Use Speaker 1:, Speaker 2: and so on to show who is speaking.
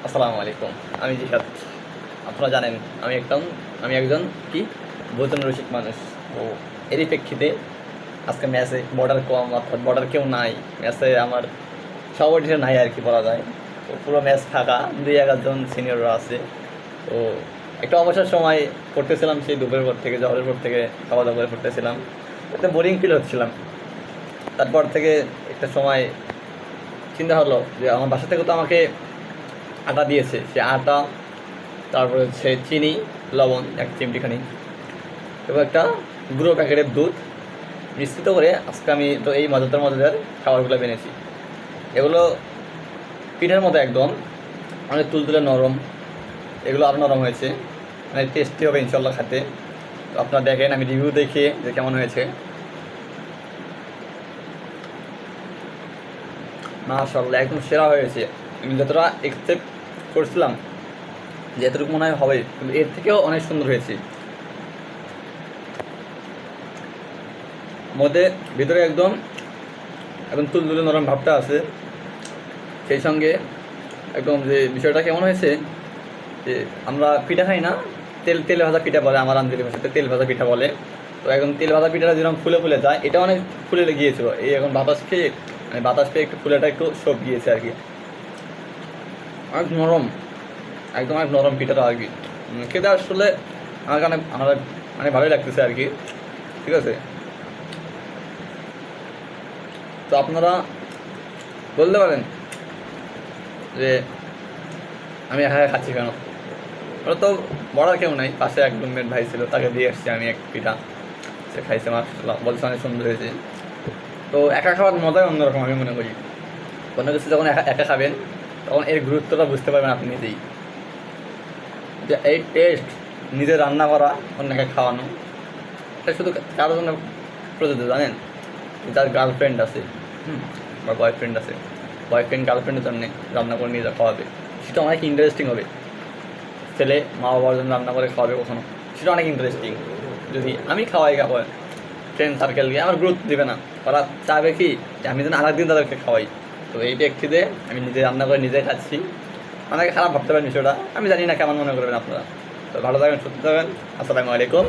Speaker 1: আসসালামু আলাইকুম। আমি জিহাদ। আপনারা জানেন আমি একজন কি ভোজন রসিক মানুষ। তো এরই প্রেক্ষিতে আজকে ম্যাচে বর্ডার কম, অর্থাৎ বর্ডার কেউ নাই ম্যাচে। আমার সভাপতিটা নাই আর কি বলা যায়। তো পুরো ম্যাচ ফাঁকা, 2-1 জন সিনিয়ররা আছে। তো একটা অবসর সময় পড়তেছিলাম, সেই দুপুরের পর থেকে, জহরের পর থেকে খাওয়া দাওয়া করে পড়তেছিলাম। একটা বোরিং ফিল হচ্ছিলাম। তারপর থেকে একটা সময় চিন্তা হলো যে আমার বাসা থেকে তো আমাকে আটা দিয়েছে, সে আটা, তারপরে হচ্ছে চিনি, লবণ, এক চিমটিখানি এবং একটা গুঁড়ো প্যাকেটের দুধ মিশ্রিত করে আজকে আমি তো এই মজাদার খাবারগুলো বেনেছি। এগুলো পিঠার মতো একদম, অনেক তুলতুলে নরম। এগুলো আরও নরম হয়েছে, মানে টেস্টি হবে ইনশাল্লাহ খেতে। তো আপনারা দেখেন, আমি রিভিউ দেখে যে কেমন হয়েছে। মাশাআল্লাহ, একদম সেরা হয়েছে। আমি যতটা এক্সপেক্ট করছিলাম যে এতটুকু মনে হয় হবে, কিন্তু এর থেকেও অনেক সুন্দর হয়েছে। মধ্যে ভিতরে একদম একদম তুলতুলে নরম ভাবটা আছে, সেই সঙ্গে একদম যে বিষয়টা কেমন হয়েছে যে আমরা পিঠা খাই না, তেলে ভাজা পিঠা বলে আমার আঞ্চলিক ভাষাতে, তেল ভাজা পিঠা বলে। তো একদম তেল ভাজা পিঠাটা যেরকম ফুলে ফুলে যায়, এটা অনেক ফুলে গিয়েছিল। এই এখন বাতাস খেয়ে, মানে বাতাস পেয়ে একটু ফুলেটা একটু সব গিয়েছে আর কি। অনেক নরম, একদম অনেক নরম পিঠাটা আর কি। খেতে আসলে আমার অনেক ভালোই লাগতেছে আর কি। ঠিক আছে, তো আপনারা বলতে পারেন যে আমি একা একা খাচ্ছি কেন। ওরা তো বড়ার কেউ নাই, পাশে এক রুমমেট ভাই ছিল, তাকে দিয়ে আসছি আমি এক পিঠা। সে খাইছে, মাশাআল্লাহ বলছে অনেক সুন্দর হয়েছে। তো একা খাওয়ার মজাই অন্যরকম আমি মনে করি। কোনো কিছু যখন একা একা খাবেন, তখন এর গুরুত্বটা বুঝতে পারবেন আপনি নিজেই, যে এই টেস্ট নিজে রান্না করা, অন্যকে খাওয়ানো, এটা শুধু কারোর জন্য প্রযোজ্য জানেন। যার গার্লফ্রেন্ড আছে, বা বয়ফ্রেন্ড আছে, বয়ফ্রেন্ড গার্লফ্রেন্ডের জন্য রান্না করে নিয়ে যা খাওয়াবে, সেটা অনেক ইন্টারেস্টিং হবে। ছেলে মা বাবার জন্য রান্না করে খাওয়াবে কখনো, সেটা অনেক ইন্টারেস্টিং। যদি আমি খাওয়াই খাওয়াই ফ্রেন্ড সার্কেল গিয়ে, আমার গুরুত্ব দেবে না। ওরা চাইবে কি যে আমি যেন আরেকদিন তাদেরকে খাওয়াই। তো এই ব্যক্তিতে আমি নিজে রান্না করে নিজে খাচ্ছি। অনেকে খারাপ ভাবতে পারেন বিষয়টা, আমি জানি না কেমন মনে করবেন আপনারা। তো ভালো থাকবেন, সুস্থ থাকবেন। আসসালামু আলাইকুম।